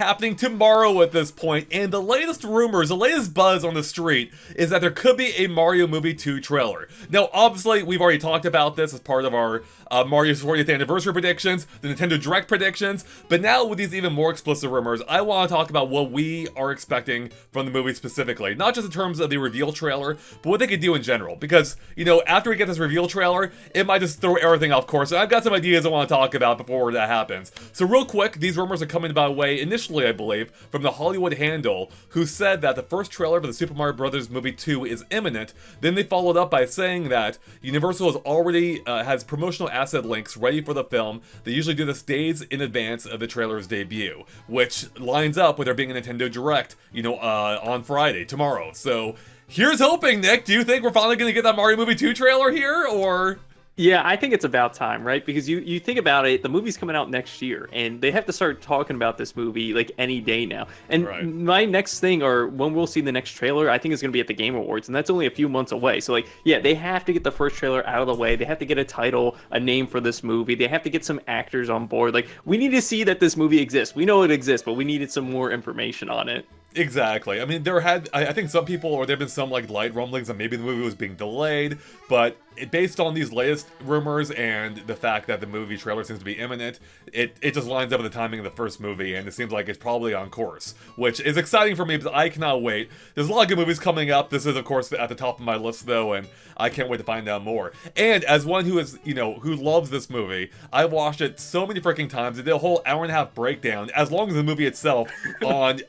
happening tomorrow at this point, and the latest rumors, the latest buzz on the street is that there could be a Mario Movie 2 trailer. Now, obviously, we've already talked about this as part of our Mario's 40th anniversary predictions, the Nintendo Direct predictions, but now with these even more explicit rumors, I want to talk about what we are expecting from the movie specifically. Not just in terms of the reveal trailer, but what they could do in general. Because, you know, after we get this reveal trailer, it might just throw everything off course, and I've got some ideas I want to talk about before that happens. So real quick, these rumors are coming by way, initially I believe, from the Hollywood Handle, who said that the first trailer for the Super Mario Bros. Movie 2 is imminent. Then they followed up by saying that Universal has already has promotional asset links ready for the film. They usually do this days in advance of the trailer's debut, which lines up with there being a Nintendo Direct, you know, on Friday, tomorrow. So here's hoping, Nick. Do you think we're finally going to get that Mario Movie 2 trailer here, or...? Yeah, I think it's about time, right? Because you think about it, the movie's coming out next year, and they have to start talking about this movie like any day now. And my next thing, or when we'll see the next trailer, I think is going to be at the Game Awards, and that's only a few months away. So, like, yeah, they have to get the first trailer out of the way. They have to get a title, a name for this movie. They have to get some actors on board. Like, we need to see that this movie exists. We know it exists, but we needed some more information on it. Exactly. I mean, I think some people, or there have been some, like, light rumblings that maybe the movie was being delayed, but based on these latest rumors and the fact that the movie trailer seems to be imminent, it just lines up with the timing of the first movie, and it seems like it's probably on course, which is exciting for me because I cannot wait. There's a lot of good movies coming up. This is, of course, at the top of my list, though, and I can't wait to find out more. And as one who is, you know, who loves this movie, I watched it so many freaking times. I did a whole hour-and-a-half breakdown, as long as the movie itself, on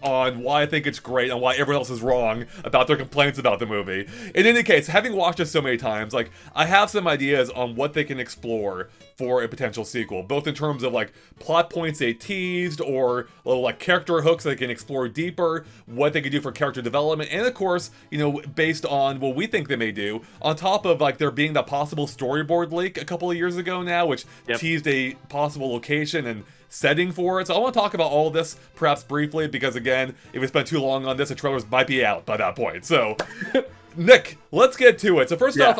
why I think it's great and why everyone else is wrong about their complaints about the movie. In any case, having watched it so many times, like, I have some ideas on what they can explore for a potential sequel, both in terms of, like, plot points they teased, or little, like, character hooks they can explore deeper, what they could do for character development, and of course, you know, based on what we think they may do, on top of, like, there being the possible storyboard leak a couple of years ago now, which teased a possible location and setting for it. So I want to talk about all of this, perhaps briefly, because again, if we spend too long on this, the trailers might be out by that point. So, Nick, let's get to it. So first off,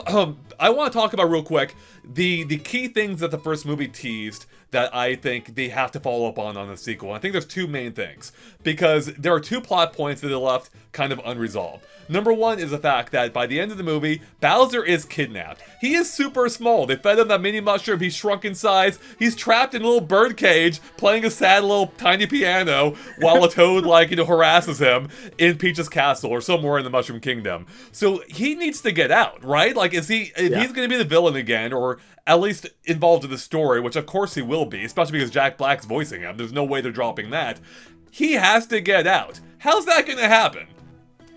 I want to talk about real quick the key things that the first movie teased that I think they have to follow up on the sequel. I think there's two main things, because there are two plot points that are left kind of unresolved. Number one is the fact that by the end of the movie, Bowser is kidnapped. He is super small. They fed him that mini mushroom. He's shrunk in size. He's trapped in a little bird cage, playing a sad little tiny piano while a toad, like, you know, harasses him in Peach's castle or somewhere in the Mushroom Kingdom. So he needs to get out, right? Like, if he's going to be the villain again, or at least involved in the story, which of course he will be, especially because Jack Black's voicing him. There's no way they're dropping that. He has to get out. How's that going to happen?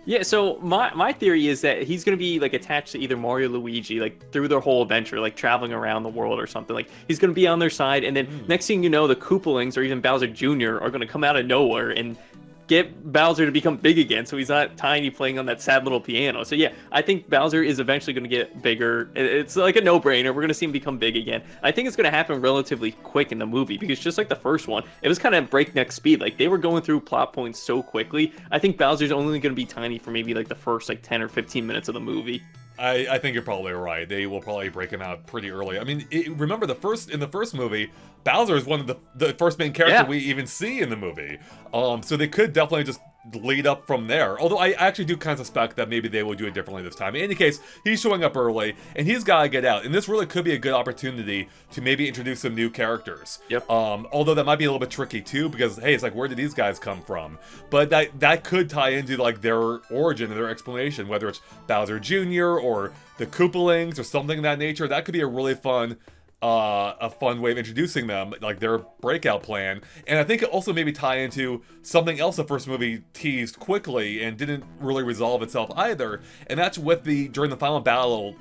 Yeah, so my theory is that he's going to be, like, attached to either Mario or Luigi, like, through their whole adventure, like, traveling around the world or something. Like, he's going to be on their side, and then next thing you know, the Koopalings or even Bowser Jr. are going to come out of nowhere and get Bowser to become big again, so he's not tiny playing on that sad little piano. So yeah, I think Bowser is eventually going to get bigger. It's like a no-brainer. We're going to see him become big again. I think it's going to happen relatively quick in the movie, because just like the first one, it was kind of breakneck speed. Like, they were going through plot points so quickly. I think Bowser's only going to be tiny for maybe like the first like 10 or 15 minutes of the movie. I think you're probably right. They will probably break him out pretty early. I mean, remember in the first movie, Bowser is one of the first main characters we even see in the movie. So they could definitely just lead up from there. Although I actually do kind of suspect that maybe they will do it differently this time. In any case, he's showing up early, and he's got to get out. And this really could be a good opportunity to maybe introduce some new characters. Yep. Although that might be a little bit tricky too, because hey, it's like, where did these guys come from? But that could tie into like their origin and their explanation, whether it's Bowser Jr. or the Koopalings or something of that nature. That could be a really fun way of introducing them, like their breakout plan. And I think it also maybe tie into something else the first movie teased quickly and didn't really resolve itself either, and that's during the final battle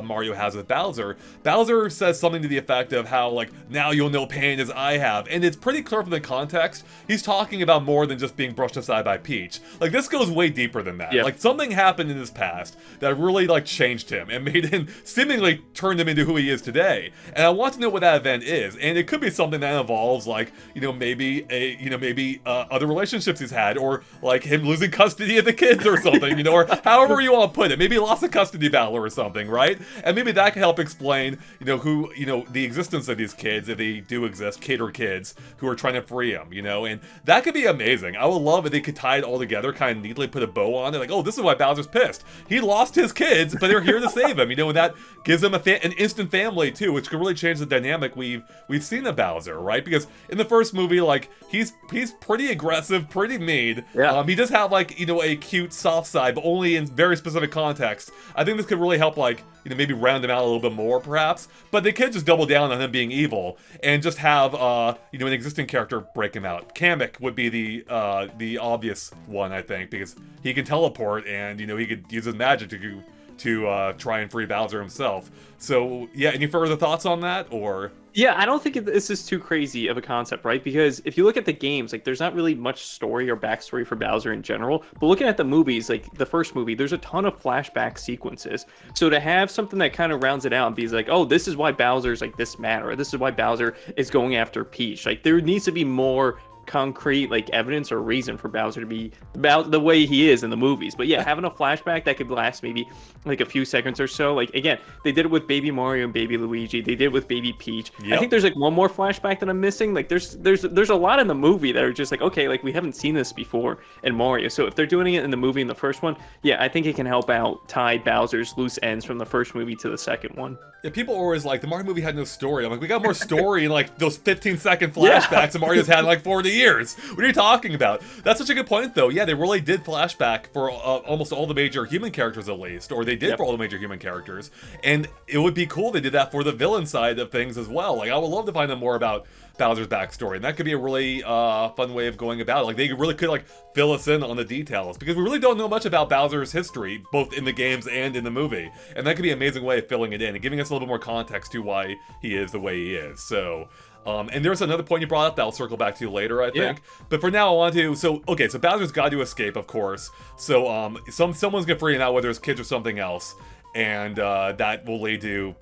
Mario has with Bowser. Bowser says something to the effect of how, like, now you'll know pain as I have, and it's pretty clear from the context he's talking about more than just being brushed aside by Peach. Like, this goes way deeper than that. Like, something happened in his past that really, like, changed him and made him, seemingly turned him into who he is today. And I I want to know what that event is, and it could be something that involves like, maybe other relationships he's had, or like him losing custody of the kids or something, or however you want to put it. Maybe he lost a custody battle or something, right? And maybe that could help explain, who, the existence of these kids, if they do exist, kid or kids who are trying to free him, and that could be amazing. I would love if they could tie it all together, kind of neatly put a bow on it, like, oh, this is why Bowser's pissed. He lost his kids, but they're here to save him, and that gives him an instant family too, which could really change the dynamic we've seen of Bowser, right? Because in the first movie, like, he's pretty aggressive, pretty mean. Yeah. He does have like, a cute soft side, but only in very specific context. I think this could really help, like, maybe round him out a little bit more, perhaps. But they could just double down on him being evil and just have, an existing character break him out. Kamek would be the obvious one, I think, because he can teleport and, he could use his magic to try and free Bowser himself. So, yeah, any further thoughts on that, or? Yeah, I don't think this is too crazy of a concept, right? Because if you look at the games, like, there's not really much story or backstory for Bowser in general. But looking at the movies, like the first movie, there's a ton of flashback sequences. So to have something that kind of rounds it out and be like, oh, this is why Bowser's like this mad, or this is why Bowser is going after Peach. Like, there needs to be more concrete like evidence or reason for Bowser to be about the way he is in the movies. But yeah, having a flashback that could last maybe like a few seconds or so. Like, again, they did it with Baby Mario and Baby Luigi. They did it with Baby Peach. Yep. I think there's like one more flashback that I'm missing. Like, there's a lot in the movie that are just like, okay, like, we haven't seen this before in Mario. So if they're doing it in the movie in the first one, yeah, I think it can help out tie Bowser's loose ends from the first movie to the second one. Yeah, people are always like, the Mario movie had no story. I'm like, we got more story in like those 15-second flashbacks that Mario's had in like 40 years. What are you talking about? That's such a good point, though. Yeah, they really did flashback for almost all the major human characters, at least, or they did for all the major human characters. And it would be cool they did that for the villain side of things as well. Like, I would love to find out more about Bowser's backstory, and that could be a really fun way of going about it. Like, they really could like fill us in on the details, because we really don't know much about Bowser's history, both in the games and in the movie, and that could be an amazing way of filling it in and giving us a little bit more context to why he is the way he is. So, and there's another point you brought up that I'll circle back to later, I think. Yeah. But for now, I want to. So Bowser's got to escape, of course. So, someone's gonna free him out, whether it's kids or something else. And that will lead to,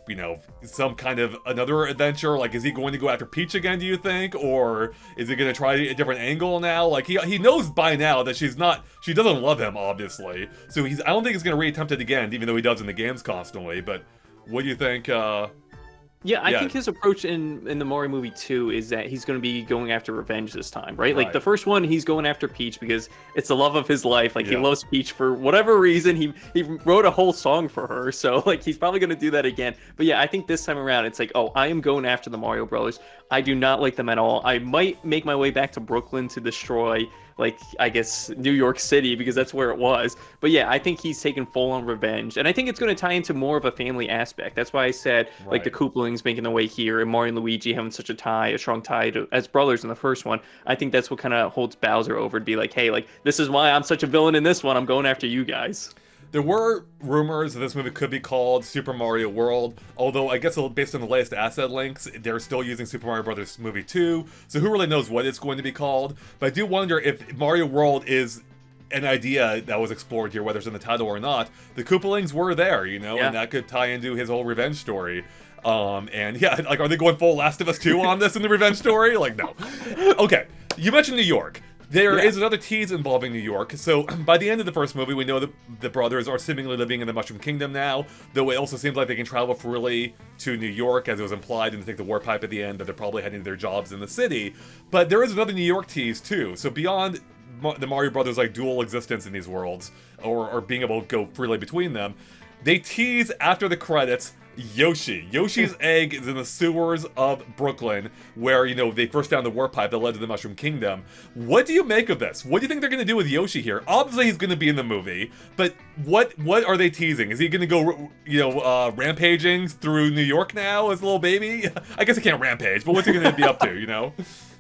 some kind of another adventure. Like, is he going to go after Peach again, do you think? Or is he going to try a different angle now? Like, he knows by now that she doesn't love him, obviously. So I don't think he's going to re-attempt it again, even though he does in the games constantly. But what do you think? Yeah, I think his approach in the Mario movie 2 is that he's going to be going after revenge this time, right? Like, the first one, he's going after Peach because it's the love of his life. Like, he loves Peach for whatever reason. He wrote a whole song for her, so, like, he's probably going to do that again. But yeah, I think this time around, it's like, oh, I am going after the Mario Brothers. I do not like them at all. I might make my way back to Brooklyn to destroy, like, I guess, New York City, because that's where it was. But yeah, I think he's taken full-on revenge. And I think it's going to tie into more of a family aspect. That's why I said, like, the Koopalings making their way here, and Mario and Luigi having such a strong tie as brothers in the first one. I think that's what kind of holds Bowser over to be like, hey, like, this is why I'm such a villain in this one. I'm going after you guys. There were rumors that this movie could be called Super Mario World, although I guess based on the latest asset links, they're still using Super Mario Bros. Movie 2, so who really knows what it's going to be called. But I do wonder if Mario World is an idea that was explored here, whether it's in the title or not. The Koopalings were there, and that could tie into his whole revenge story. And yeah, like, are they going full Last of Us 2 on this in the revenge story? Like, no. Okay, you mentioned New York. There is another tease involving New York. So by the end of the first movie, we know that the brothers are seemingly living in the Mushroom Kingdom now, though it also seems like they can travel freely to New York, as it was implied in the warp pipe at the end, that they're probably heading to their jobs in the city. But there is another New York tease, too. So beyond the Mario Brothers' like dual existence in these worlds, or being able to go freely between them, they tease after the credits Yoshi. Yoshi's egg is in the sewers of Brooklyn, where, they first found the warp pipe that led to the Mushroom Kingdom. What do you make of this? What do you think they're going to do with Yoshi here? Obviously, he's going to be in the movie, but what are they teasing? Is he going to go, rampaging through New York now as a little baby? I guess he can't rampage, but what's he going to be up to,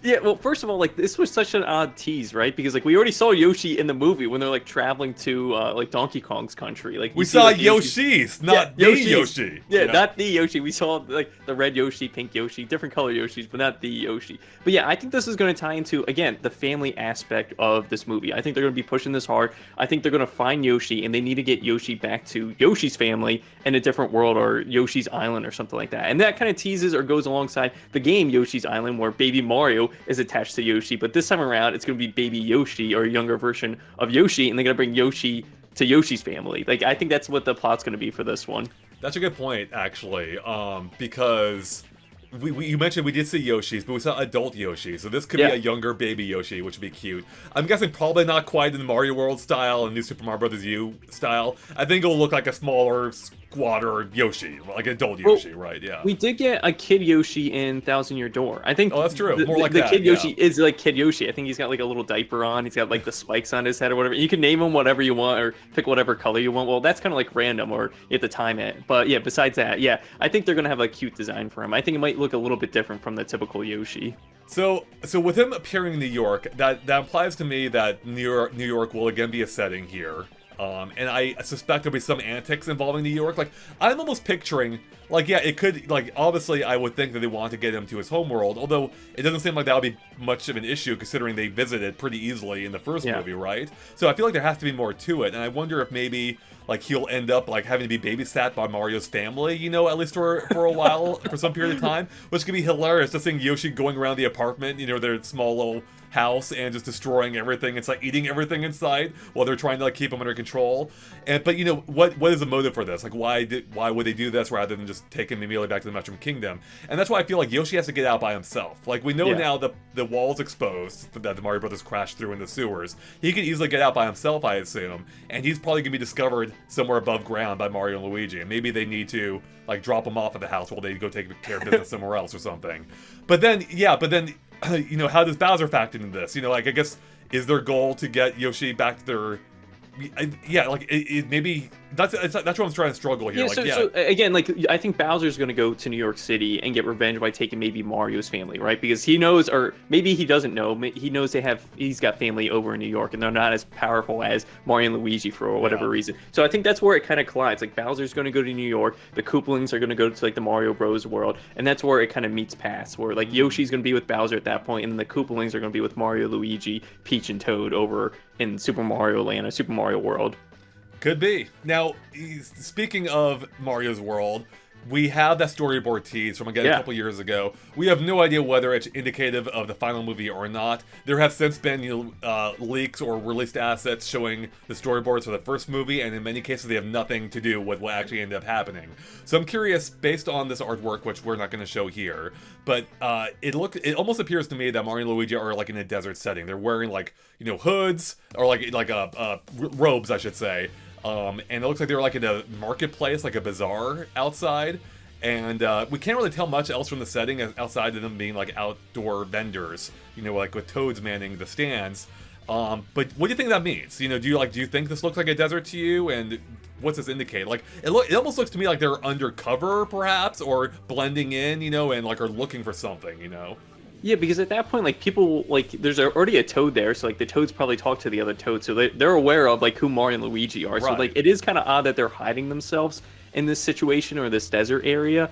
Yeah, well, first of all, like this was such an odd tease, right? Because like we already saw Yoshi in the movie when they're like traveling to like Donkey Kong's country. Like you We see saw like the Yoshi's, yeah, not the Yoshi's. Yoshi. Yeah, not the Yoshi. We saw like the red Yoshi, pink Yoshi, different color Yoshis, but not the Yoshi. But yeah, I think this is going to tie into again the family aspect of this movie. I think they're going to be pushing this hard. I think they're going to find Yoshi, and they need to get Yoshi back to Yoshi's family in a different world or Yoshi's Island or something like that. And that kind of teases or goes alongside the game Yoshi's Island, where Baby Mario is attached to Yoshi, but this time around it's going to be Baby Yoshi or a younger version of Yoshi, and they're going to bring Yoshi to Yoshi's family. Like I think that's what the plot's going to be for this one. That's a good point, actually, because you mentioned we did see Yoshis, but we saw adult Yoshi, so this could be a younger baby Yoshi, which would be cute. I'm guessing probably not quite in the Mario World style and New Super Mario Bros. U style. I think it'll look like a smaller, squatter Yoshi, like adult Yoshi, right? Yeah. We did get a kid Yoshi in Thousand Year Door. I think. Oh, that's true. More like the that. Kid Yoshi is like Kid Yoshi. I think he's got like a little diaper on. He's got like the spikes on his head or whatever. You can name him whatever you want or pick whatever color you want. Well, that's kind of like random or you have to time it. But yeah, besides that, yeah, I think they're gonna have a cute design for him. I think it might look a little bit different from the typical Yoshi. So with him appearing in New York, that implies to me that New York will again be a setting here. And I suspect there'll be some antics involving New York. Like, I'm almost picturing, like, yeah, it could, like, obviously I would think that they want to get him to his homeworld, although it doesn't seem like that would be much of an issue considering they visited pretty easily in the first movie, right? So I feel like there has to be more to it, and I wonder if maybe, like, he'll end up, like, having to be babysat by Mario's family, you know, at least for a while, for some period of time, which could be hilarious, just seeing Yoshi going around the apartment, you know, their small little house and just destroying everything. It's like eating everything inside while they're trying to like keep him under control. But you know, what is the motive for this? Like why would they do this rather than just take him immediately back to the Mushroom Kingdom? And that's why I feel like Yoshi has to get out by himself. Like we know now the wall's exposed that the Mario Brothers crashed through in the sewers. He can easily get out by himself, I assume, and he's probably gonna be discovered somewhere above ground by Mario and Luigi. And maybe they need to like drop him off at the house while they go take care of business somewhere else or something. But then you know, how does Bowser factor into this? You know, like, I guess, is their goal to get Yoshi back to their... Yeah, like, maybe... That's what I'm trying to struggle here. Yeah, so again, like, I think Bowser's going to go to New York City and get revenge by taking maybe Mario's family, right? Because he knows, or maybe he doesn't know, he knows he's got family over in New York, and they're not as powerful as Mario and Luigi for whatever reason. So I think that's where it kind of collides. Like, Bowser's going to go to New York, the Koopalings are going to go to, like, the Mario Bros. World, and that's where it kind of meets paths, where, like, Yoshi's going to be with Bowser at that point, and the Koopalings are going to be with Mario, Luigi, Peach, and Toad over in Super Mario Land or Super Mario World. Could be. Now, speaking of Mario's World, we have that storyboard tease from again a couple years ago. We have no idea whether it's indicative of the final movie or not. There have since been leaks or released assets showing the storyboards for the first movie, and in many cases they have nothing to do with what actually ended up happening. So I'm curious, based on this artwork, which we're not going to show here, but it almost appears to me that Mario and Luigi are like in a desert setting. They're wearing like, you know, hoods or like robes, I should say. And it looks like they're like in a marketplace, like a bazaar outside. And we can't really tell much else from the setting outside of them being like outdoor vendors, you know, like with Toads manning the stands. But what do you think that means? You know, do you think this looks like a desert to you? And what's this indicate? Like, it almost looks to me like they're undercover, perhaps, or blending in, you know, and like are looking for something, you know? Yeah, because at that point, like, people, like, there's already a Toad there, so, like, the Toads probably talk to the other Toads, so they're aware of, like, who Mario and Luigi are. Right. So, like, it is kind of odd that they're hiding themselves in this situation or this desert area.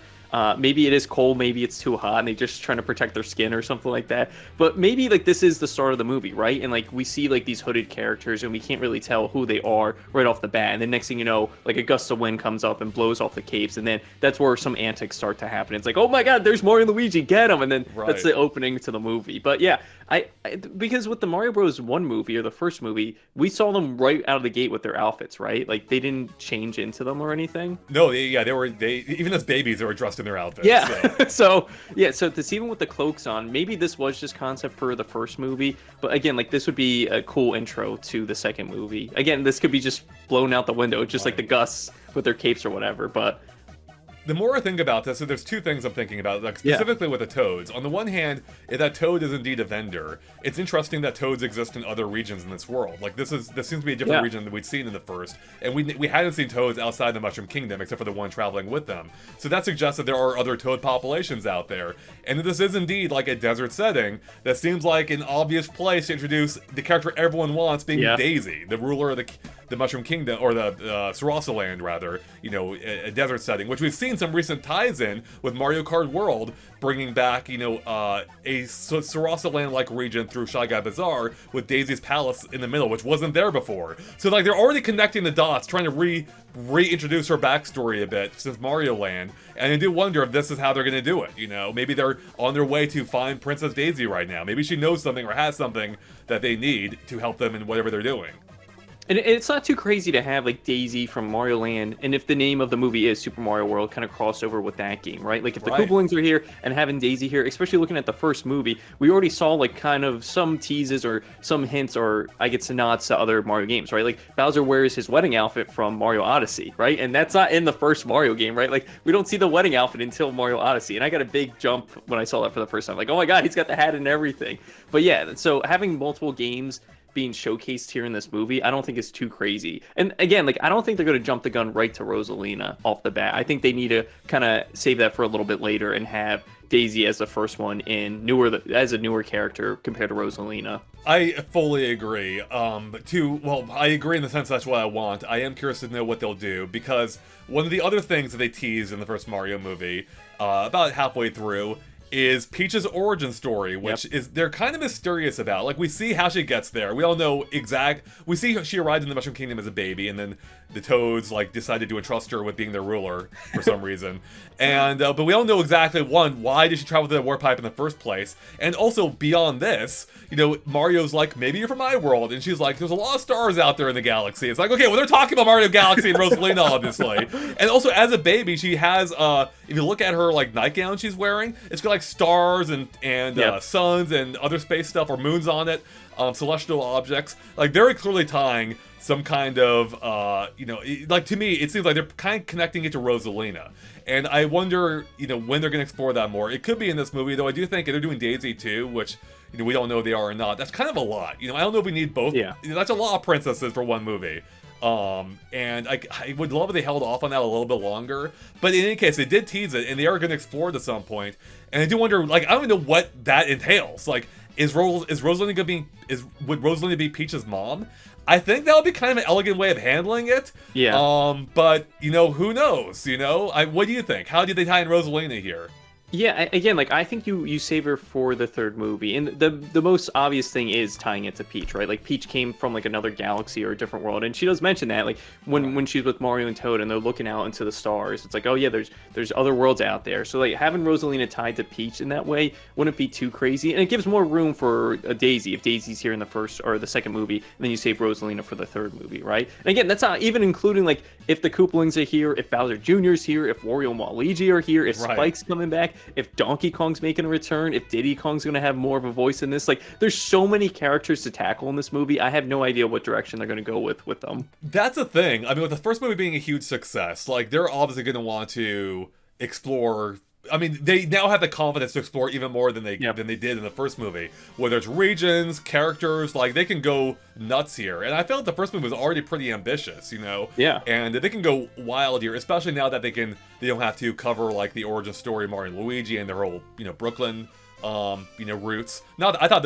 Maybe it is cold, maybe it's too hot, and they're just trying to protect their skin or something like that. But maybe, like, this is the start of the movie, right? And, like, we see, like, these hooded characters, and we can't really tell who they are right off the bat. And then next thing you know, like, a gust of wind comes up and blows off the capes, and then that's where some antics start to happen. It's like, oh my god, there's Mario and Luigi, get them! And then that's the opening to the movie. But yeah, because with the Mario Bros. 1 movie, or the first movie, we saw them right out of the gate with their outfits, right? Like, they didn't change into them or anything. No, they even as babies, they were dressed in their outfits. Yeah. So to see them with the cloaks on, maybe this was just concept for the first movie, but again, like, this would be a cool intro to the second movie. Again, this could be just blown out the window, just like the Gus with their capes or whatever, but the more I think about this, so there's two things I'm thinking about, like Yeah. specifically with the toads. On the one hand, if that toad is indeed a vendor, it's interesting that toads exist in other regions in this world. Like this seems to be a different Yeah. region than we'd seen in the first, and we hadn't seen toads outside the Mushroom Kingdom except for the one traveling with them. So that suggests that there are other toad populations out there, and if this is indeed like a desert setting, that seems like an obvious place to introduce the character everyone wants, being Daisy, the ruler of the Mushroom Kingdom, or the Rosalina rather. You know, a desert setting, which we've seen some recent ties in with Mario Kart World, bringing back, you know, a Rosalina-like region through Shy Guy Bazaar with Daisy's palace in the middle, which wasn't there before. So like they're already connecting the dots, trying to reintroduce her backstory a bit since Mario Land, and I do wonder if this is how they're going to do it. You know, maybe they're on their way to find Princess Daisy right now. Maybe she knows something or has something that they need to help them in whatever they're doing. And it's not too crazy to have like Daisy from Mario Land, and if the name of the movie is Super Mario World, kind of cross over with that game, right? Like if the Koopalings are here and having Daisy here, especially looking at the first movie, we already saw like kind of some teases or some hints, or I get some nods to other Mario games, right? Like Bowser wears his wedding outfit from Mario Odyssey, right? And that's not in the first Mario game, right? Like we don't see the wedding outfit until Mario Odyssey, and I got a big jump when I saw that for the first time. Like, oh my god, he's got the hat and everything. But yeah, so having multiple games being showcased here in this movie, I don't think it's too crazy. And again, like I don't think they're going to jump the gun right to Rosalina off the bat. I think they need to kind of save that for a little bit later and have Daisy as the first one in as a newer character compared to Rosalina. I fully agree. I agree in the sense that's what I want. I am curious to know what they'll do, because one of the other things that they teased in the first Mario movie, about halfway through, is Peach's origin story, which is they're kind of mysterious about. Like, we see how she gets there. We all know we see she arrived in the Mushroom Kingdom as a baby, and then the Toads, like, decided to entrust her with being their ruler for some reason. And, but we all know exactly, one, why did she travel to the warp pipe in the first place? And also, beyond this, you know, Mario's like, maybe you're from my world, and she's like, there's a lot of stars out there in the galaxy. It's like, okay, well, they're talking about Mario Galaxy and Rosalina, obviously. And also, as a baby, she has, if you look at her, like, nightgown she's wearing, it's got, like, stars and suns and other space stuff, or moons on it, celestial objects, like very clearly tying some kind of, like, to me, it seems like they're kind of connecting it to Rosalina. And I wonder, you know, when they're going to explore that more. It could be in this movie, though I do think if they're doing Daisy too, which, you know, we don't know if they are or not. That's kind of a lot. You know, I don't know if we need both. Yeah. You know, that's a lot of princesses for one movie. And I would love if they held off on that a little bit longer. But in any case, they did tease it, and they are going to explore it at some point. And I do wonder, like, I don't even know what that entails. Like, would Rosalina be Peach's mom? I think that would be kind of an elegant way of handling it. Yeah. But, you know, who knows, you know? What do you think? How did they tie in Rosalina here? Yeah, again, like I think you save her for the third movie, and the most obvious thing is tying it to Peach, right? Like Peach came from like another galaxy or a different world, and she does mention that, like when she's with Mario and Toad and they're looking out into the stars, it's like, oh yeah, there's other worlds out there. So like having Rosalina tied to Peach in that way wouldn't be too crazy, and it gives more room for a Daisy if Daisy's here in the first or the second movie, and then you save Rosalina for the third movie, right? And again, that's not even including like if the Koopalings are here, if Bowser Jr.'s here, if Wario and Waluigi are here, if Spike's coming back, if Donkey Kong's making a return, if Diddy Kong's going to have more of a voice in this. Like, there's so many characters to tackle in this movie. I have no idea what direction they're going to go with them. That's the thing. I mean, with the first movie being a huge success, like, they're obviously going to want to explore. I mean, they now have the confidence to explore even more than they did in the first movie. Whether it's regions, characters, like, they can go nuts here. And I felt the first movie was already pretty ambitious, you know? Yeah. And they can go wild here, especially now that they don't have to cover, like, the origin story of Mario and Luigi and their whole, you know, Brooklyn, roots. I thought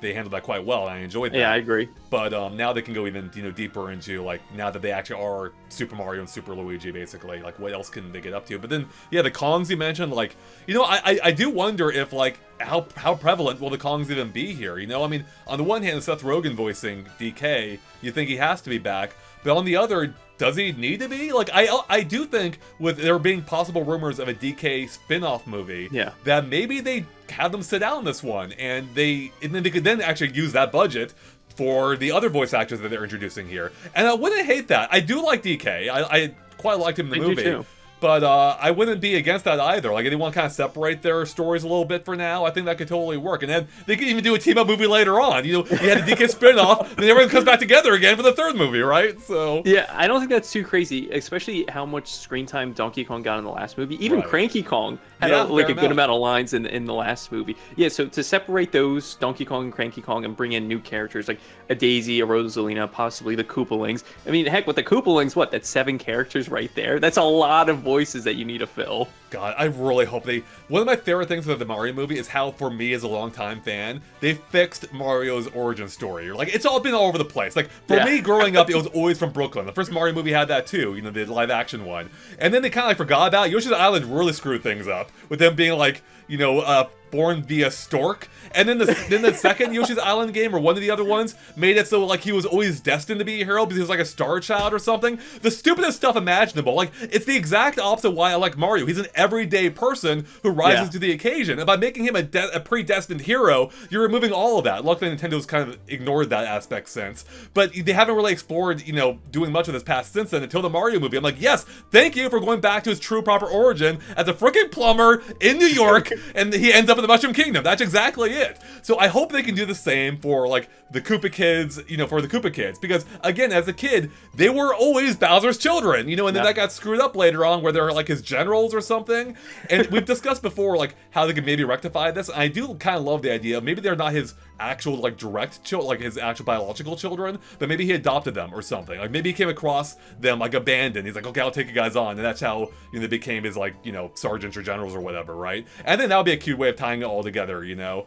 they handled that quite well, and I enjoyed that. Yeah, I agree. But now they can go even, you know, deeper into, like, now that they actually are Super Mario and Super Luigi, basically, like, what else can they get up to? But then, yeah, the Kongs you mentioned, like, you know, I do wonder if, like, how prevalent will the Kongs even be here? You know, I mean, on the one hand, Seth Rogen voicing DK, you think he has to be back, but on the other, does he need to be? Like, I do think, with there being possible rumors of a DK spin-off movie, that maybe they have them sit down on this one, and then they could then actually use that budget for the other voice actors that they're introducing here. And I wouldn't hate that. I do like DK. I quite liked him in the movie. Do too. But I wouldn't be against that either. Like, if they want to kind of separate their stories a little bit for now, I think that could totally work. And then they could even do a team-up movie later on. You know, you had a DK spin-off, then everyone comes back together again for the third movie, right? So yeah, I don't think that's too crazy, especially how much screen time Donkey Kong got in the last movie. Even Cranky Kong had a good amount of lines in the last movie. Yeah, so to separate those, Donkey Kong and Cranky Kong, and bring in new characters like a Daisy, a Rosalina, possibly the Koopalings. I mean, heck, with the Koopalings, what? That's 7 characters right there. That's a lot of voices that you need to fill. God, I really hope they... One of my favorite things about the Mario movie is how, for me as a longtime fan, they fixed Mario's origin story. Like, it's all been all over the place. Like, for me, growing up, it was always from Brooklyn. The first Mario movie had that too, you know, the live-action one. And then they kind of like forgot about it. Yoshi's Island really screwed things up, with them being like, you know, born via stork. And then the second Yoshi's Island game, or one of the other ones, made it so like he was always destined to be a hero because he was like a star child or something. The stupidest stuff imaginable. Like, it's the exact opposite of why I like Mario. He's an everyday person who rises to the occasion. And by making him a predestined hero, you're removing all of that. Luckily, Nintendo's kind of ignored that aspect since. But they haven't really explored, you know, doing much of this past since then until the Mario movie. I'm like, yes, thank you for going back to his true proper origin as a freaking plumber in New York, and he ends up in the Mushroom Kingdom. That's exactly it. So I hope they can do the same for like the Koopa kids, you know, for the Koopa kids, because again, as a kid, they were always Bowser's children, you know, and then that got screwed up later on where they're like his generals or something. And we've discussed before like how they could maybe rectify this. And I do kind of love the idea of maybe they're not his actual like direct children, like his actual biological children, but maybe he adopted them or something. Like maybe he came across them like abandoned. He's like, okay, I'll take you guys on, and that's how, you know, they became his like, you know, sergeants or generals or whatever, right? And then that would be a cute way of tying it all together, you know.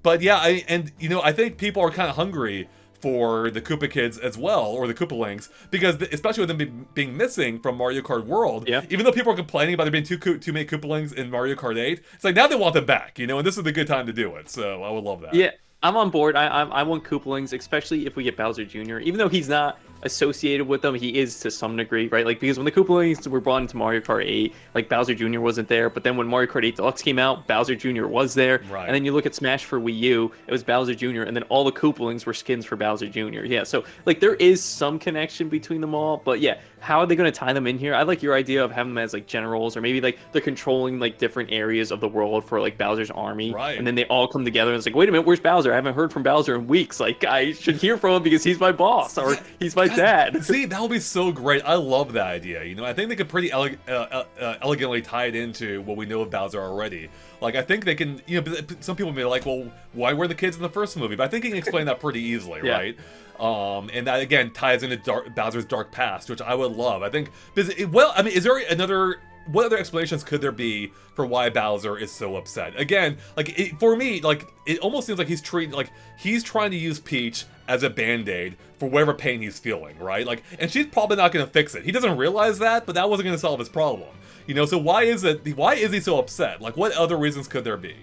But yeah, you know, I think people are kind of hungry for the Koopa kids as well, or the Koopalings, because especially with them being missing from Mario Kart World, even though people are complaining about there being too many Koopalings in Mario Kart 8, it's like now they want them back, you know, and this is the good time to do it, so I would love that. Yeah, I'm on board. I want Koopalings, especially if we get Bowser Jr., even though he's not associated with them, he is to some degree, right? Like, because when the Koopalings were brought into Mario Kart 8, like, Bowser Jr. wasn't there, but then when Mario Kart 8 Deluxe came out, Bowser Jr. was there, and then you look at Smash for Wii U, it was Bowser Jr., and then all the Koopalings were skins for Bowser Jr. Yeah, so, like, there is some connection between them all, but yeah, how are they going to tie them in here? I like your idea of having them as, like, generals, or maybe, like, they're controlling, like, different areas of the world for, like, Bowser's army, and then they all come together, and it's like, wait a minute, where's Bowser? I haven't heard from Bowser in weeks. Like, I should hear from him because he's my boss, or he's my dad. See, that would be so great. I love that idea. You know, I think they could pretty elegantly tie it into what we know of Bowser already. Like, I think they can, you know, some people may be like, well, why were the kids in the first movie? But I think you can explain that pretty easily, right? And that, again, ties into Bowser's dark past, which I would love. I think, well, I mean, is there what other explanations could there be for why Bowser is so upset? Again, like, for me, like, it almost seems like he's trying to use Peach as a band-aid for whatever pain he's feeling, right? Like, and she's probably not going to fix it. He doesn't realize that, but that wasn't going to solve his problem. You know, so why is he so upset? Like, what other reasons could there be?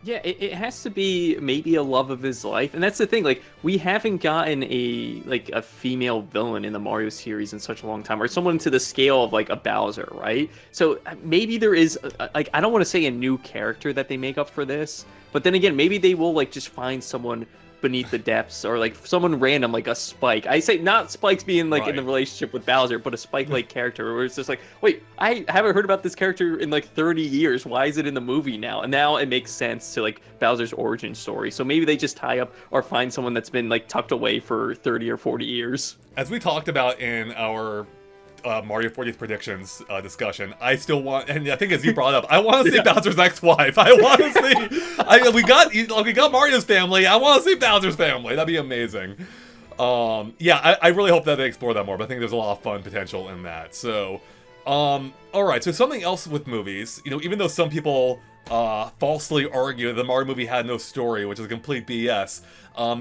Yeah, it has to be maybe a love of his life, and that's the thing. Like, we haven't gotten a female villain in the Mario series in such a long time, or someone to the scale of like a Bowser, right? So maybe there is like, I don't want to say a new character that they make up for this, but then again, maybe they will like just find someone beneath the depths, or like someone random, like a Spike. I say not Spike's being like in the relationship with Bowser, but a Spike-like character where it's just like, wait, I haven't heard about this character in like 30 years. Why is it in the movie now? And now it makes sense to like Bowser's origin story. So maybe they just tie up or find someone that's been like tucked away for 30 or 40 years. As we talked about in our Mario 40th predictions discussion, I still want, and I think as you brought up, I want to see Bowser's ex-wife. I want to see. We got Mario's family. I want to see Bowser's family. That'd be amazing. Yeah, I really hope that they explore that more. But I think there's a lot of fun potential in that. So, all right. So something else with movies, you know, even though some people falsely argue that the Mario movie had no story, which is complete BS.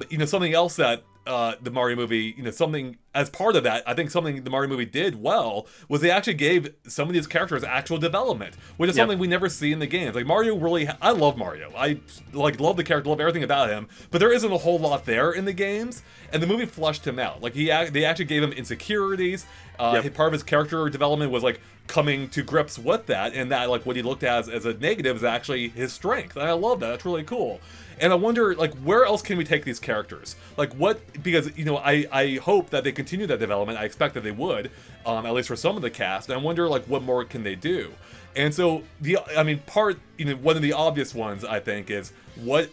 You know, something else that the Mario movie, you know, something as part of that, I think something the Mario movie did well was they actually gave some of these characters actual development, which is something we never see in the games. Like, Mario really, I love Mario. I like love the character, love everything about him, but there isn't a whole lot there in the games, and the movie fleshed him out. Like, they actually gave him insecurities. Part of his character development was like coming to grips with that, and that like what he looked at as a negative is actually his strength. And I love that. That's really cool. And I wonder, like, where else can we take these characters? Like, what, because, you know, I hope that they continue that development. I expect that they would, at least for some of the cast. And I wonder, like, what more can they do? And so, one of the obvious ones, I think, is what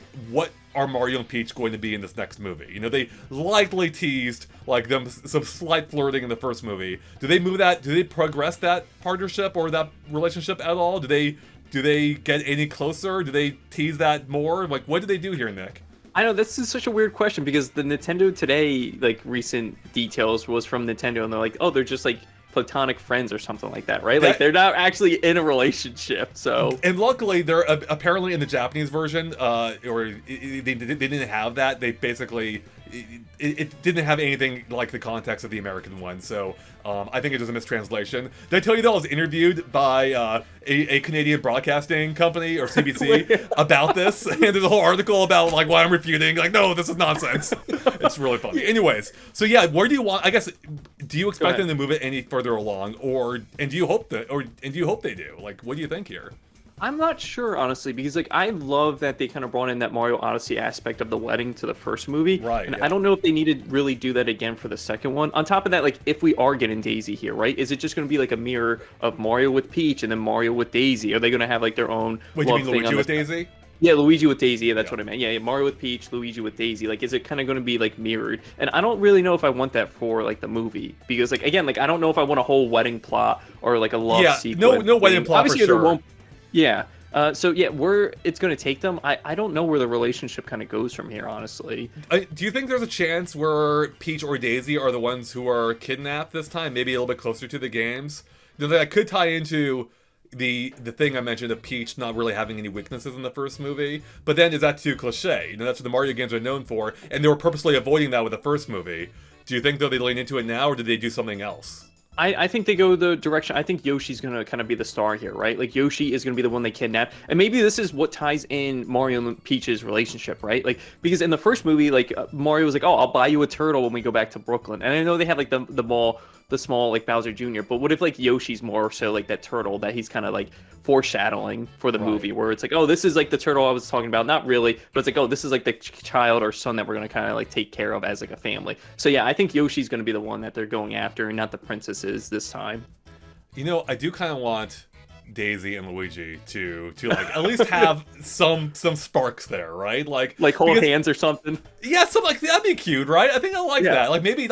are Mario and Peach going to be in this next movie? You know, they lightly teased, like, some slight flirting in the first movie. Do they progress that partnership or that relationship at all? Do they get any closer? Do they tease that more? Like, what do they do here, Nick? I know, this is such a weird question because the Nintendo Today, like, recent details was from Nintendo, and they're like, oh, they're just, like, platonic friends or something like that, right? Like, they're not actually in a relationship, so... And luckily, they're apparently in the Japanese version, they didn't have that. They basically... It didn't have anything like the context of the American one, so I think it was a mistranslation. Did I tell you that I was interviewed by a Canadian broadcasting company, or CBC, about this? And there's a whole article about like why I'm refuting, like, no, this is nonsense. It's really funny. Anyways, so yeah, where do you want, I guess, do you expect them to move it any further along, and do you hope they do? Like, what do you think here? I'm not sure, honestly, because like I love that they kind of brought in that Mario Odyssey aspect of the wedding to the first movie, right? And I don't know if they need to really do that again for the second one. On top of that, like if we are getting Daisy here, right? Is it just going to be like a mirror of Mario with Peach and then Mario with Daisy? Are they going to have like their own? Wait, you mean Luigi with Daisy? Yeah, Luigi with Daisy. Yeah, that's what I meant. Yeah, Mario with Peach, Luigi with Daisy. Like, is it kind of going to be like mirrored? And I don't really know if I want that for like the movie because, like, again, like I don't know if I want a whole wedding plot or like a love sequence. No wedding plot. Obviously, for sure. there won't. Yeah. So yeah, where it's going to take them, I don't know where the relationship kind of goes from here, honestly. Do you think there's a chance where Peach or Daisy are the ones who are kidnapped this time? Maybe a little bit closer to the games? That could tie into the thing I mentioned of Peach not really having any weaknesses in the first movie. But then is that too cliche? You know, that's what the Mario games are known for, and they were purposely avoiding that with the first movie. Do you think, though, they lean into it now, or did they do something else? I think they go the direction. I think Yoshi's going to kind of be the star here, right? Like, Yoshi is going to be the one they kidnap. And maybe this is what ties in Mario and Peach's relationship, right? Like, because in the first movie, like, Mario was like, oh, I'll buy you a turtle when we go back to Brooklyn. And I know they have, like, the small, like, Bowser Jr., but what if, like, Yoshi's more so, like, that turtle that he's kind of, like, foreshadowing for the movie, where it's like, oh, this is, like, the turtle I was talking about. Not really, but it's like, oh, this is, like, the child or son that we're going to kind of, like, take care of as, like, a family. So, yeah, I think Yoshi's going to be the one that they're going after and not the princesses this time. You know, I do kind of want Daisy and Luigi to like at least have some sparks there, right? Like hold hands or something. Yeah, something like that'd be cute, right? I think I like that. Like maybe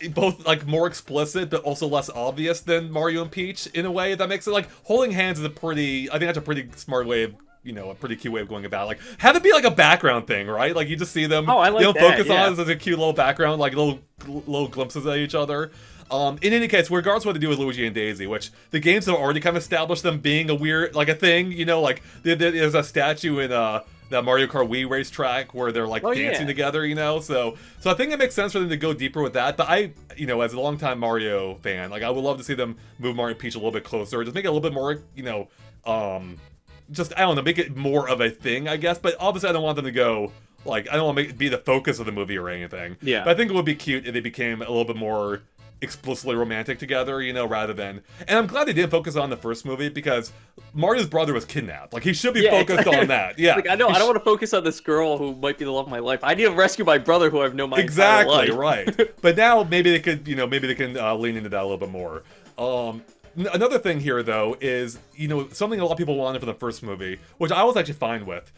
both like more explicit but also less obvious than Mario and Peach in a way, if that makes it. Like holding hands is I think that's a pretty smart way of, you know, a pretty cute way of going about it. Like have it be like a background thing, right? Like you just see them, I like you don't focus on it as it. a cute little background, like little glimpses at each other. In any case, regardless of what to do with Luigi and Daisy, which the games have already kind of established them being a weird, like a thing, you know, like there's a statue in that Mario Kart Wii racetrack where they're like dancing together, you know, so I think it makes sense for them to go deeper with that. But I, you know, as a longtime Mario fan, like I would love to see them move Mario and Peach a little bit closer, just make it a little bit more, you know, just I don't know, make it more of a thing, I guess. But obviously, I don't want them to go. Like, I don't want to be the focus of the movie or anything. Yeah. But I think it would be cute if they became a little bit more explicitly romantic together, you know, rather than... And I'm glad they didn't focus on the first movie, because Mario's brother was kidnapped. Like, he should be focused on that. Yeah. Like, I don't want to focus on this girl who might be the love of my life. I need to rescue my brother who I've known my entire life. Exactly, right. But now, maybe they could, you know, maybe they can lean into that a little bit more. Another thing here, though, is, you know, something a lot of people wanted from the first movie, which I was actually fine with,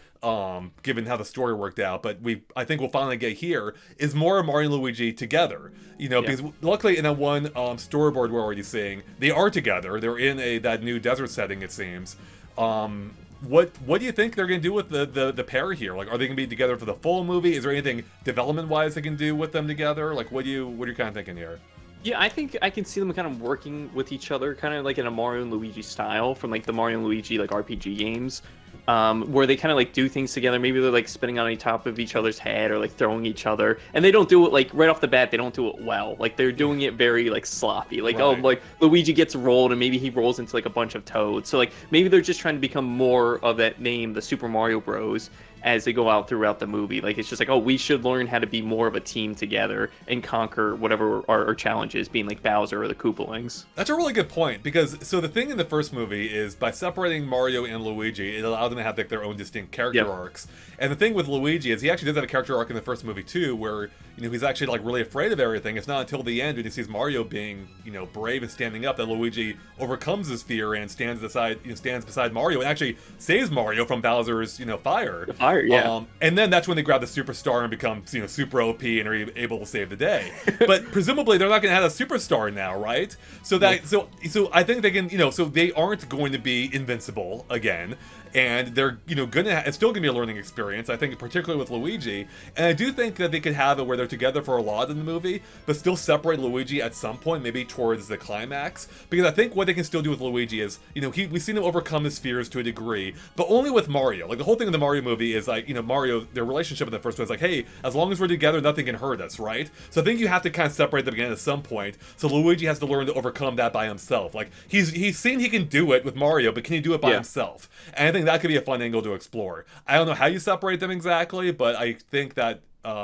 given how the story worked out, but I think we'll finally get here, is more Mario and Luigi together. You know, because luckily in that one storyboard we're already seeing, they are together. They're in that new desert setting, it seems. What do you think they're going to do with the pair here? Like, are they going to be together for the full movie? Is there anything development-wise they can do with them together? Like, what are you kind of thinking here? Yeah, I think I can see them kind of working with each other, kind of like in a Mario and Luigi style from like the Mario and Luigi like RPG games, where they kind of like do things together. Maybe they're like spinning on top of each other's head or like throwing each other, and they don't do it like right off the bat. They don't do it well. Like they're doing it very like sloppy. Like oh, like Luigi gets rolled and maybe he rolls into like a bunch of toads. So like maybe they're just trying to become more of that name, the Super Mario Bros. as they go out throughout the movie. Like, it's just like, oh, we should learn how to be more of a team together and conquer whatever our challenge is, being like Bowser or the Koopalings. That's a really good point, because so the thing in the first movie is by separating Mario and Luigi, it allowed them to have like their own distinct character arcs. And the thing with Luigi is he actually does have a character arc in the first movie too, where he's actually like really afraid of everything. It's not until the end when he sees Mario being brave and standing up that Luigi overcomes his fear and stands beside Mario and actually saves Mario from Bowser's fire. The fire, yeah. And then that's when they grab the superstar and become super OP and are able to save the day. But presumably they're not going to have a superstar now, right? So so I think they can so they aren't going to be invincible again. And they're, it's still gonna be a learning experience, I think, particularly with Luigi. And I do think that they could have it where they're together for a lot in the movie, but still separate Luigi at some point, maybe towards the climax. Because I think what they can still do with Luigi is, we've seen him overcome his fears to a degree, but only with Mario. Like, the whole thing in the Mario movie is like, Mario, their relationship in the first one is like, hey, as long as we're together, nothing can hurt us, right? So I think you have to kind of separate them again at some point. So Luigi has to learn to overcome that by himself. Like, he's seen he can do it with Mario, but can he do it by himself? And I think that could be a fun angle to explore. I don't know how you separate them exactly, but I think that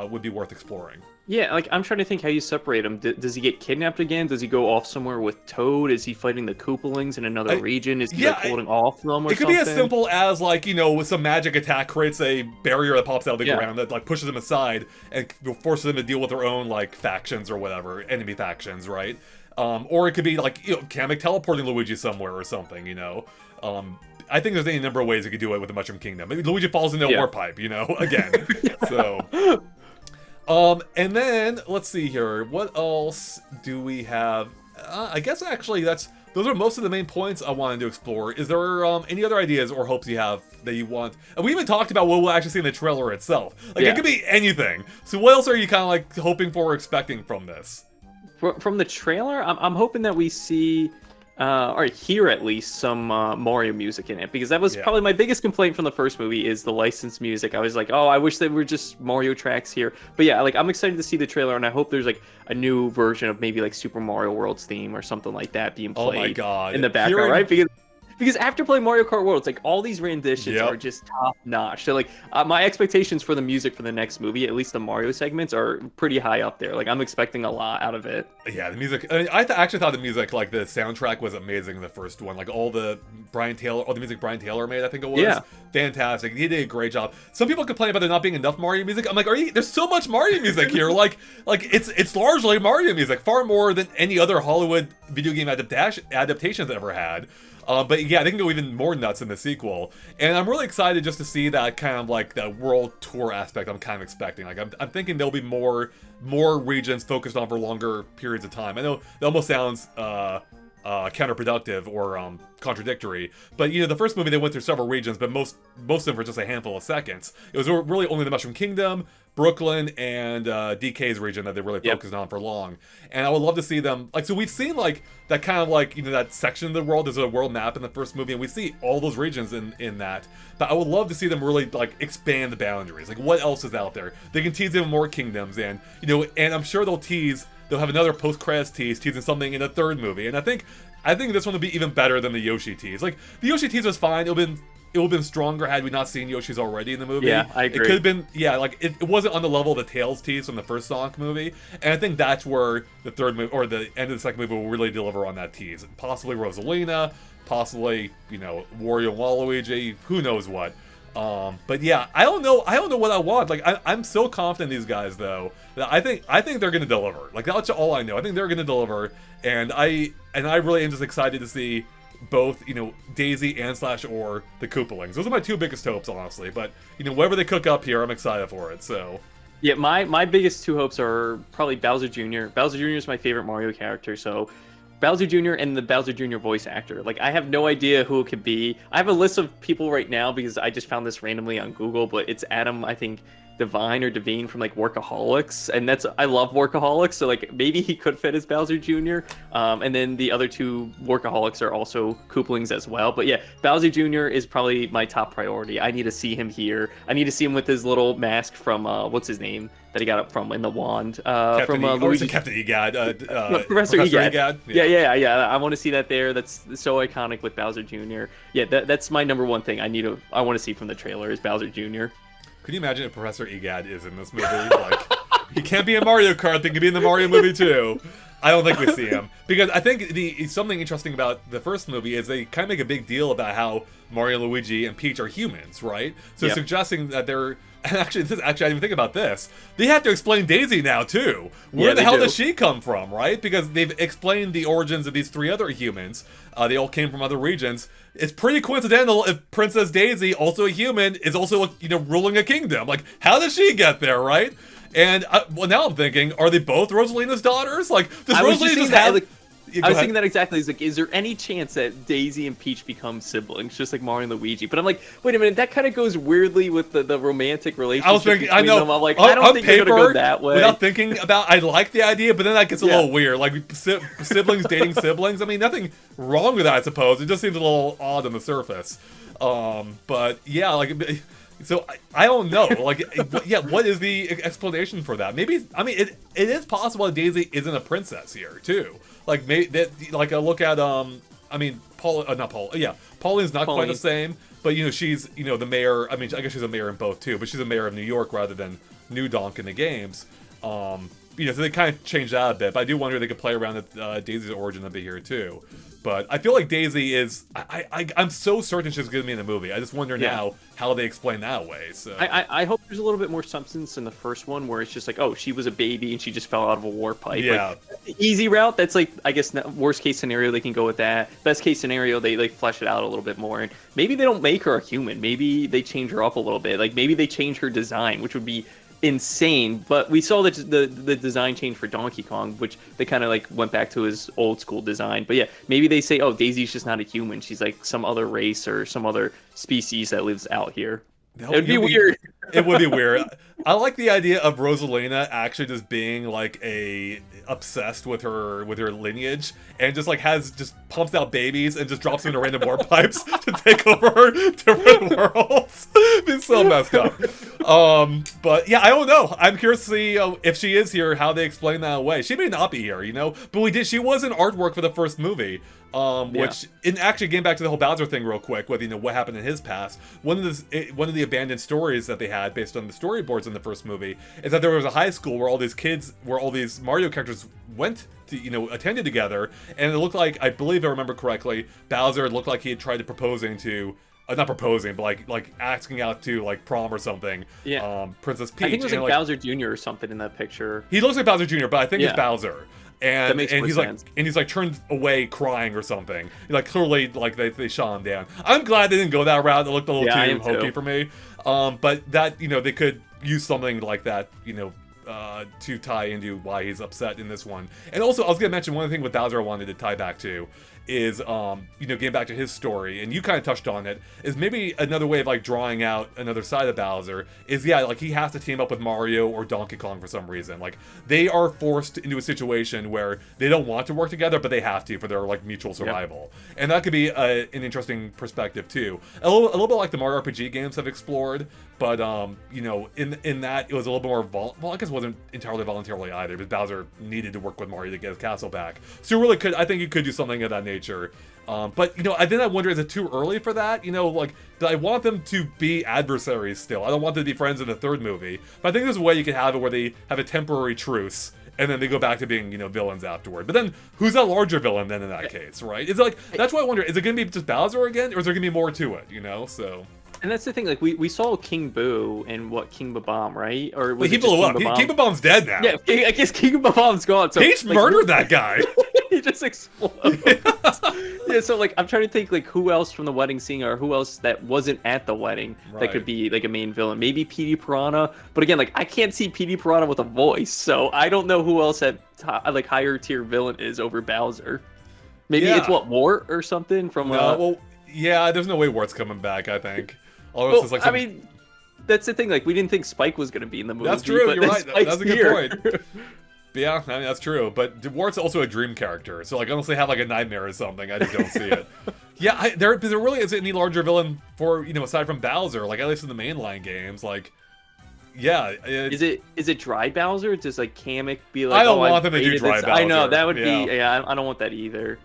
would be worth exploring. Yeah, like, I'm trying to think how you separate him. Does he get kidnapped again? Does he go off somewhere with Toad? Is he fighting the Koopalings in another region? Is he holding off them or something? It could be as simple as, like, with some magic attack creates a barrier that pops out of the ground that, like, pushes them aside and forces them to deal with their own, like, factions or whatever, enemy factions, right? Or it could be, like, Kamek teleporting Luigi somewhere or something, I think there's any number of ways you could do it with the Mushroom Kingdom. Maybe Luigi falls into a warp pipe, again. So, and then let's see here. What else do we have? I guess actually those are most of the main points I wanted to explore. Is there any other ideas or hopes you have that you want? And we even talked about what we'll actually see in the trailer itself. Like, it could be anything. So what else are you kind of like hoping for or expecting from this? From the trailer, I'm hoping that we see, or hear at least, some Mario music in it, because that was probably my biggest complaint from the first movie is the licensed music. I was like, oh, I wish they were just Mario tracks here. But yeah, like, I'm excited to see the trailer, and I hope there's like a new version of maybe like Super Mario World's theme or something like that being played in the background, right? Because after playing Mario Kart World, it's like all these renditions are just top notch. So like my expectations for the music for the next movie, at least the Mario segments, are pretty high up there. Like, I'm expecting a lot out of it. Yeah, the music. I mean, actually thought the music, like the soundtrack, was amazing in the first one. Like all the music Brian Taylor made, I think it was. Fantastic. He did a great job. Some people complain about there not being enough Mario music. I'm like, there's so much Mario music here. like it's largely Mario music, far more than any other Hollywood video game adaptations ever had. But yeah, they can go even more nuts in the sequel. And I'm really excited just to see that kind of like that world tour aspect I'm kind of expecting. Like, I'm thinking there'll be more regions focused on for longer periods of time. I know that almost sounds counterproductive or contradictory, but the first movie they went through several regions, but most of them for just a handful of seconds. It was really only the Mushroom Kingdom, Brooklyn, and DK's region that they really focused on for long. And I would love to see them, like, so we've seen like that kind of like that section of the world. There's a world map in the first movie, and we see all those regions in that. But I would love to see them really like expand the boundaries. Like, what else is out there? They can tease even more kingdoms, and and I'm sure they'll have another post-credits teasing something in the third movie. And I think this one will be even better than the Yoshi tease. Like, the Yoshi tease was fine. It would have been stronger had we not seen Yoshi's already in the movie. Yeah, I agree. It could have been, like, it wasn't on the level of the Tails tease from the first Sonic movie. And I think that's where the third movie, or the end of the second movie, will really deliver on that tease. Possibly Rosalina, possibly, Wario and Waluigi, who knows what. But yeah, I don't know what I want. Like, I'm so confident in these guys, though, that I think they're gonna deliver. Like, that's all I know. I think they're gonna deliver, and I really am just excited to see both, Daisy and or the Koopalings. Those are my two biggest hopes, honestly. But whatever they cook up here, I'm excited for it. So. Yeah, my biggest two hopes are probably Bowser Jr. Bowser Jr. is my favorite Mario character, so Bowser Jr. and the Bowser Jr. voice actor. Like, I have no idea who it could be. I have a list of people right now because I just found this randomly on Google, but it's Adam, I think, Devine from like Workaholics, and I love Workaholics, so like maybe he could fit as Bowser Jr. And then the other two Workaholics are also Koopalings as well. But yeah, Bowser Jr. is probably my top priority. I need to see him here. I need to see him with his little mask from what's his name that he got up from in the wand Luigi. Captain Egad, Professor Egad. Yeah. I want to see that there. That's so iconic with Bowser Jr. Yeah, that's my number one thing I want to see from the trailer is Bowser Jr. Could you imagine if Professor Egad is in this movie? Like, he can't be in Mario Kart, they could be in the Mario movie too. I don't think we see him. Because I think something interesting about the first movie is they kind of make a big deal about how Mario, Luigi, and Peach are humans, right? So suggesting that they're... And actually, I didn't even think about this. They have to explain Daisy now, too. Where the hell does she come from, right? Because they've explained the origins of these 3 other humans. They all came from other regions. It's pretty coincidental if Princess Daisy, also a human, is also, ruling a kingdom. Like, how does she get there, right? And, well, now I'm thinking, are they both Rosalina's daughters? Like, does Rosalina just have... I was thinking that exactly. It's like, is there any chance that Daisy and Peach become siblings, just like Mario and Luigi? But I'm like, wait a minute, that kind of goes weirdly with the romantic relationship. I was thinking, I know. Them. I'm like, I don't think they're gonna go that way. Without thinking about, I like the idea, but then that gets a little weird. Like siblings dating siblings. I mean, nothing wrong with that, I suppose. It just seems a little odd on the surface. But yeah, like. So I don't know, like, yeah, what is the explanation for that? Maybe, I mean, it is possible that Daisy isn't a princess here too. Like, like a look at I mean, Pauline's not quite the same, but she's the mayor. I mean, I guess she's a mayor in both too, but she's a mayor of New York rather than New Donk in the games. So they kind of changed that a bit, but I do wonder if they could play around with Daisy's origin a bit here too. But I feel like Daisy is... I'm so certain she's going to be in the movie. I just wonder now how they explain that away. So I hope there's a little bit more substance in the first one where it's just like, oh, she was a baby and she just fell out of a war pipe. Yeah. Like, easy route, that's like, I guess, worst case scenario, they can go with that. Best case scenario, they like flesh it out a little bit more. And maybe they don't make her a human. Maybe they change her up a little bit. Like, maybe they change her design, which would be insane. But we saw that the design change for Donkey Kong, which they kind of like went back to his old school design. But yeah, maybe they say, oh, Daisy's just not a human, she's like some other race or some other species that lives out here. It would be weird. It would be weird. I like the idea of Rosalina actually just being like obsessed with her lineage and just like pumps out babies and just drops them into random war pipes to take over different worlds. It's so messed up. But yeah, I don't know. I'm curious to see if she is here, how they explain that away. She may not be here, but she was in artwork for the first movie. Which, in actually getting back to the whole Bowser thing real quick, with what happened in his past, one of the abandoned stories that they had based on the storyboards in the first movie is that there was a high school where all these Mario characters went to, attended together, and it looked like, I believe I remember correctly, Bowser looked like he had tried to not proposing, but like asking out to like prom or something. Yeah. Princess Peach. I think it was like Bowser Jr. or something in that picture. He looks like Bowser Jr., but I think it's Bowser. And he's sense. like turned away crying or something. Like clearly like they shot him down. I'm glad they didn't go that route. It looked a little too hokey for me. But that they could use something like that, to tie into why he's upset in this one. And also I was gonna mention one thing with Bowser I wanted to tie back to is getting back to his story, and you kind of touched on it, is maybe another way of like drawing out another side of Bowser is like he has to team up with Mario or Donkey Kong for some reason. Like they are forced into a situation where they don't want to work together, but they have to for their like mutual survival. Yep. And that could be an interesting perspective too. A little bit like the Mario RPG games have explored, but in that it was a little more I guess it wasn't entirely voluntarily either, but Bowser needed to work with Mario to get his castle back. So I think you could do something of that nature. But I wonder, is it too early for that? Like, do I want them to be adversaries still? I don't want them to be friends in the third movie, but I think there's a way you could have it where they have a temporary truce and then they go back to being villains afterward. But then who's that larger villain then in that case, right? It's like, that's why I wonder, is it gonna be just Bowser again, or is there gonna be more to it? So And that's the thing, like, we saw King Boo and King Babam, right? Or was he blew up. King Babam's dead now. Yeah, I guess King Babam's gone. So Peach murdered that guy. He just explodes. Yeah, so like I'm trying to think like who else from the wedding scene or who else that wasn't at the wedding that could be like a main villain. Maybe Petey Piranha, but again, like I can't see Petey Piranha with a voice, so I don't know who else that like higher tier villain is over Bowser. Maybe it's Wart or something from. There's no way Wart's coming back. I think. I mean, that's the thing. Like, we didn't think Spike was going to be in the movie. That's true. You're right. That's a good point. Yeah, I mean, that's true. But Wart's also a dream character, so like, unless they have like a nightmare or something, I just don't see it. Yeah, there really isn't any larger villain for aside from Bowser. Like at least in the mainline games, like. Yeah. Is it Dry Bowser? Does like Kamek be like? I don't want them to do Dry Bowser. I know that would be. Yeah, I don't want that either.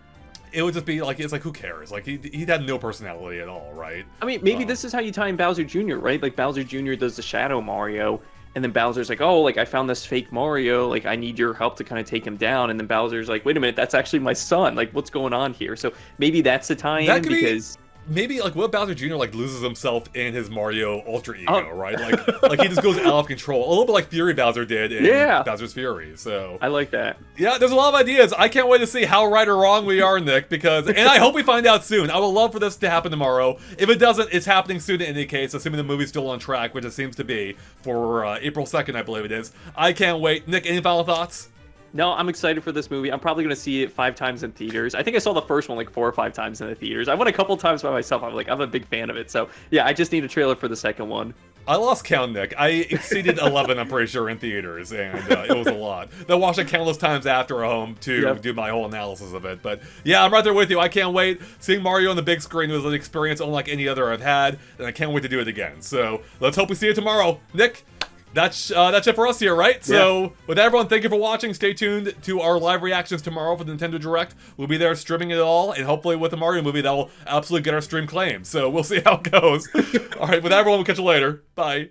it would just be like, it's like, who cares? Like, he had no personality at all, right? I mean, maybe this is how you tie in Bowser Jr., right? Like, Bowser Jr. does the Shadow Mario, and then Bowser's like, oh, like, I found this fake Mario, like, I need your help to kind of take him down. And then Bowser's like, wait a minute, that's actually my son. Like, what's going on here? So maybe that's the tie-in, because... Maybe, like, what Bowser Jr., like, loses himself in his Mario alter ego, right? Like he just goes out of control. A little bit like Fury Bowser did in Bowser's Fury, so... I like that. Yeah, there's a lot of ideas. I can't wait to see how right or wrong we are, Nick, because... And I hope we find out soon. I would love for this to happen tomorrow. If it doesn't, it's happening soon in any case, assuming the movie's still on track, which it seems to be, for April 2nd, I believe it is. I can't wait. Nick, any final thoughts? No, I'm excited for this movie. I'm probably going to see it 5 times in theaters. I think I saw the first one like 4 or 5 times in the theaters. I went a couple times by myself. I'm a big fan of it. So yeah, I just need a trailer for the second one. I lost count, Nick. I exceeded 11, I'm pretty sure, in theaters, and it was a lot. I watched it countless times after home to do my whole analysis of it. But yeah, I'm right there with you. I can't wait. Seeing Mario on the big screen was an experience unlike any other I've had, and I can't wait to do it again. So let's hope we see it tomorrow. Nick, that's it for us here, right? Yeah. So, with that, everyone, thank you for watching. Stay tuned to our live reactions tomorrow for the Nintendo Direct. We'll be there streaming it all, and hopefully with the Mario movie, that will absolutely get our stream claimed. So, we'll see how it goes. All right, with that, everyone, we'll catch you later. Bye.